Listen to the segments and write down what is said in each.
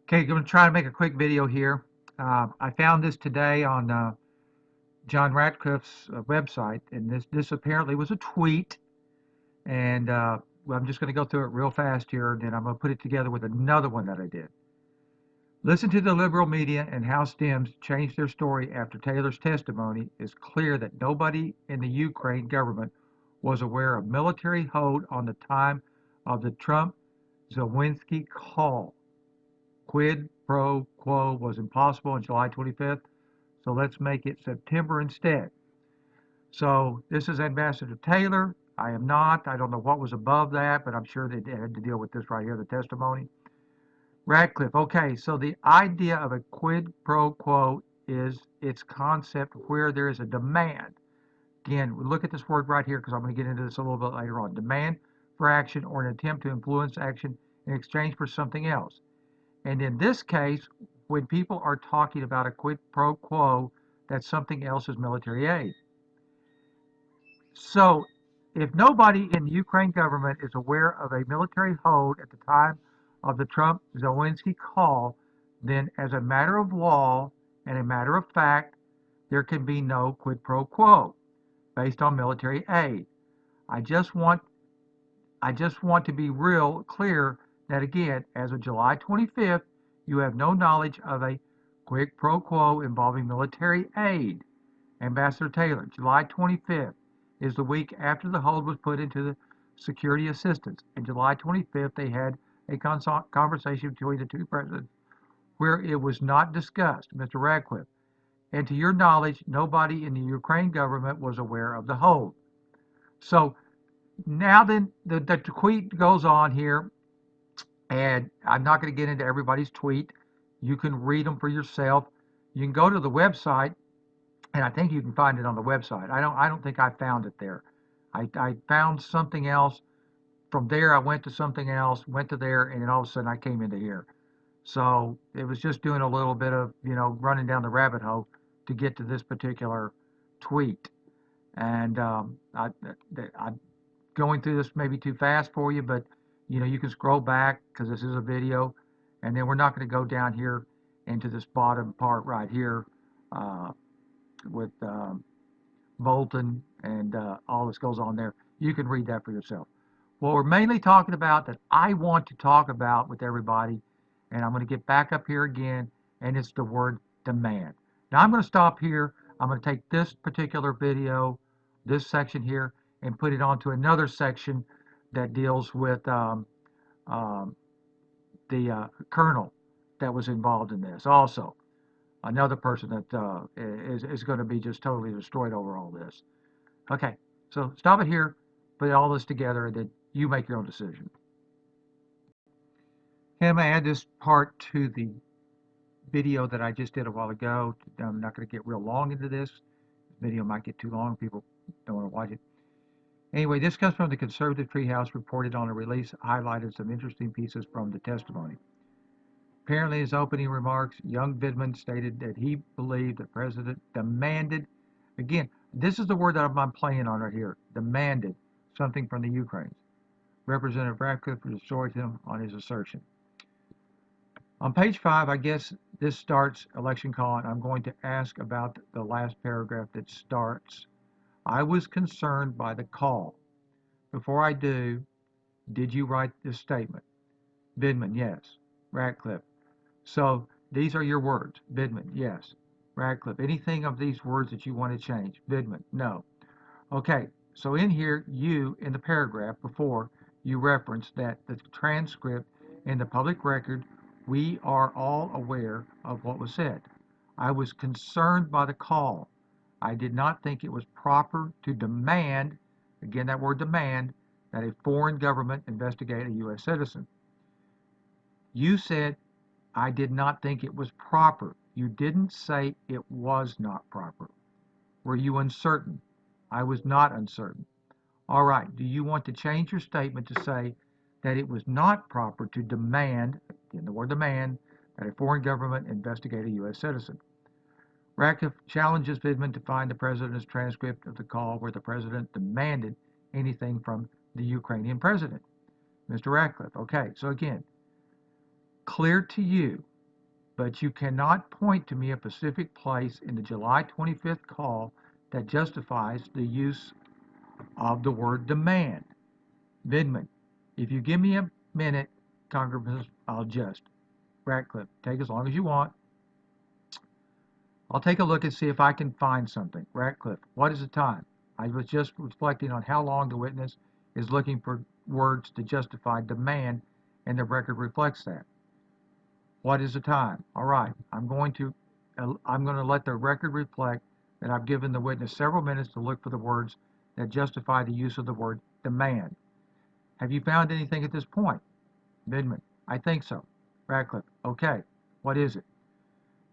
Okay, I'm going to try to make a quick video here. I found this today on John Ratcliffe's website, and this apparently was a tweet. And well, I'm just going to go through it real fast here, and then I'm going to put it together with another one that I did. Listen to the liberal media and House Dems change their story after Taylor's testimony. It's clear that nobody in the Ukraine government was aware of military hold on the time of the Trump-Zelensky call. Quid pro quo was impossible on July 25th, so let's make it September instead. So this is Ambassador Taylor. I am not. I don't know what was above that, but I'm sure they had to deal with this right here, the testimony. Radcliffe. Okay, so the idea of a quid pro quo is its concept where there is a demand. Again, look at this word right here because I'm going to get into this a little bit later on. Demand for action or an attempt to influence action in exchange for something else. And in this case, when people are talking about a quid pro quo, that something else is military aid. So if nobody in the Ukraine government is aware of a military hold at the time of the Trump-Zelensky call, then as a matter of law and a matter of fact, there can be no quid pro quo based on military aid. I just want I just want to be real clear that again, as of July 25th, you have no knowledge of a quid pro quo involving military aid. Ambassador Taylor, July 25th is the week after the hold was put into the security assistance. And July 25th, they had a conversation between the two presidents where it was not discussed, Mr. Radcliffe. And to your knowledge, nobody in the Ukraine government was aware of the hold. So now then, the tweet goes on here, and I'm not going to get into everybody's tweet. You can read them for yourself. You can go to the website, and I think you can find it on the website. I don't think I found it there. I found something else. From there, I went to something else, went to there, and then all of a sudden I came into here. So it was just doing a little bit of, running down the rabbit hole to get to this particular tweet. And I'm going through this maybe too fast for you, but you can scroll back because this is a video, and then we're not going to go down here into this bottom part right here uh, with Bolton and all this goes on there. You can read that for yourself. What we're mainly talking about that I want to talk about with everybody, and I'm going to get back up here again, and it's the word demand. Now I'm going to stop here. I'm going to take this particular video, this section here, and put it onto another section that deals with um, the colonel that was involved in this. Also, another person that is going to be just totally destroyed over all this. Okay, so stop it here, put all this together, and then you make your own decision. Okay, I'm going to add this part to the video that I just did a while ago. I'm not going to get real long into this. The video might get too long. People don't want to watch it. Anyway, this comes from the Conservative Treehouse, reported on a release, highlighted some interesting pieces from the testimony. Apparently, in his opening remarks, young Vidman stated that he believed the president demanded, again, this is the word that I'm playing on right here, demanded something from the Ukrainians. Representative Ratcliffe restored him on his assertion. On page 5, I guess this starts election call, and I'm going to ask about the last paragraph that starts. I was concerned by the call. Before I do, did you write this statement? Vidman, yes. Ratcliffe. So these are your words. Vidman, yes. Radcliffe, anything of these words that you want to change? Vidman, no. Okay, so in here, you, in the paragraph before, you reference that the transcript in the public record, we are all aware of what was said. I was concerned by the call. I did not think it was proper to demand, again, that word demand, that a foreign government investigate a U.S. citizen. You said I did not think it was proper. You didn't say it was not proper. Were you uncertain? I was not uncertain. All right. Do you want to change your statement to say that it was not proper to demand, in the word demand, that a foreign government investigate a U.S. citizen? Ratcliffe challenges Vidman to find the president's transcript of the call where the president demanded anything from the Ukrainian president. Mr. Ratcliffe, okay, so again, clear to you but you cannot point to me a specific place in the July 25th call that justifies the use of the word demand. Vidman, if you give me a minute, Congressman, I'll just. Ratcliffe, take as long as you want. I'll take a look and see if I can find something. Ratcliffe, what is the time? I was just reflecting on how long the witness is looking for words to justify demand, and the record reflects that. What is the time? All right, I'm going to let the record reflect that I've given the witness several minutes to look for the words that justify the use of the word demand. Have you found anything at this point? Vidman, I think so. Ratcliffe, okay. What is it?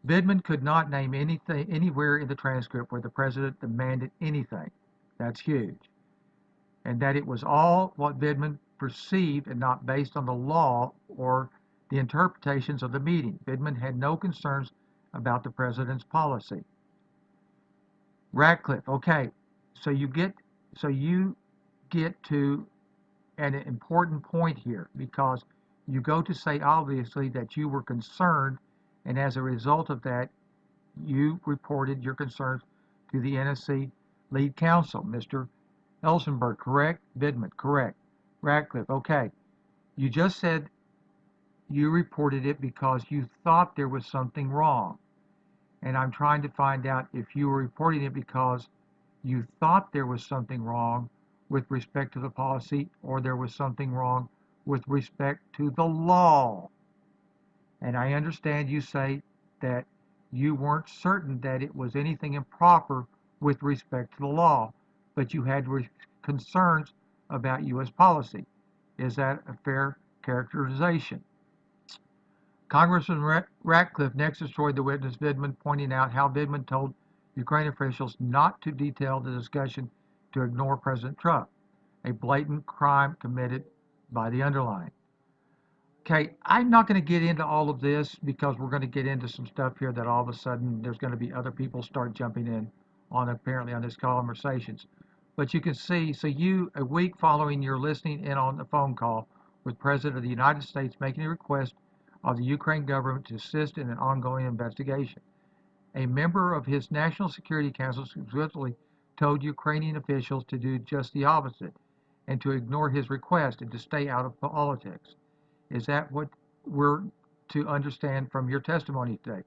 Vidman could not name anything anywhere in the transcript where the president demanded anything. That's huge. And that it was all what Vidman perceived and not based on the law or the interpretations of the meeting. Vidman had no concerns about the president's policy. Ratcliffe, okay. So you get to an important point here because you go to say obviously that you were concerned, and as a result of that, you reported your concerns to the NSC lead counsel, Mr. Elsenberg, correct? Vidman, correct. Ratcliffe, okay. You just said you reported it because you thought there was something wrong. And I'm trying to find out if you were reporting it because you thought there was something wrong with respect to the policy or there was something wrong with respect to the law. And I understand you say that you weren't certain that it was anything improper with respect to the law, but you had concerns about U.S. policy. Is that a fair characterization? Congressman Ratcliffe next destroyed the witness Vidman, pointing out how Vidman told Ukraine officials not to detail the discussion to ignore President Trump, a blatant crime committed by the underlying. Okay, I'm not going to get into all of this because we're going to get into some stuff here that all of a sudden there's going to be other people start jumping in on apparently on this conversations. But you can see, so you, a week following your listening in on the phone call with President of the United States making a request of the Ukraine government to assist in an ongoing investigation. A member of his National Security Council swiftly told Ukrainian officials to do just the opposite and to ignore his request and to stay out of politics. Is that what we're to understand from your testimony today?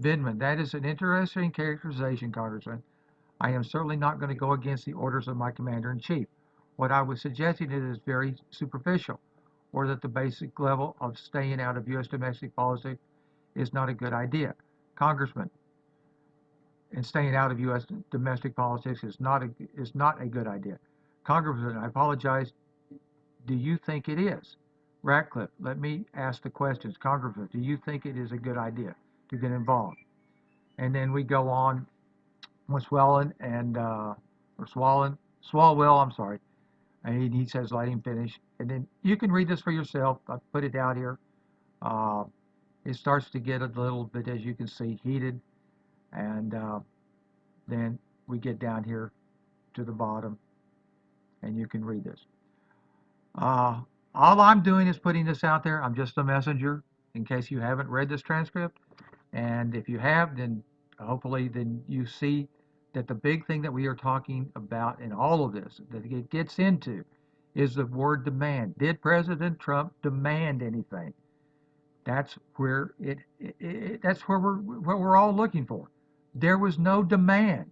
Vidman, that is an interesting characterization, Congressman. I am certainly not going to go against the orders of my commander-in-chief. What I was suggesting is very superficial, or that the basic level of staying out of U.S. domestic politics is not a good idea. Congressman, and staying out of U.S. domestic politics is not a good idea. Congressman, I apologize. Do you think it is? Ratcliffe, let me ask the questions. Congressman, do you think it is a good idea to get involved? And then we go on with Swalwell Swalwell, I'm sorry. And he says, let him finish. And then you can read this for yourself. I'll put it out here. Uh, it starts to get a little bit, as you can see, heated. And then we get down here to the bottom, and you can read this. All I'm doing is putting this out there. I'm just a messenger in case you haven't read this transcript. And if you have, then hopefully then you see that the big thing that we are talking about in all of this, that it gets into, is the word demand. Did President Trump demand anything? That's where that's where we're all looking for. There was no demand.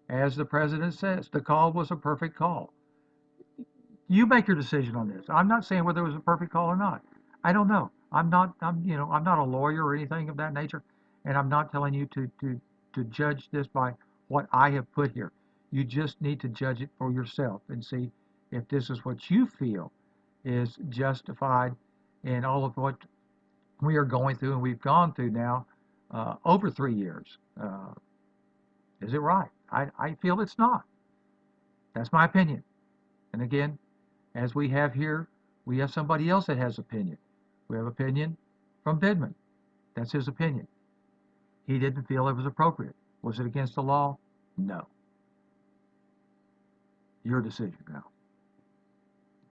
As the president says, the call was a perfect call. You make your decision on this. I'm not saying whether it was a perfect call or not. I don't know. I'm not a lawyer or anything of that nature, and I'm not telling you to judge this by what I have put here. You just need to judge it for yourself and see if this is what you feel is justified in all of what we are going through and we've gone through now over 3 years. Is it right? I feel it's not. That's my opinion. And again, as we have here, we have somebody else that has opinion. We have opinion from Vidman. That's his opinion. He didn't feel it was appropriate. Was it against the law? No. Your decision now.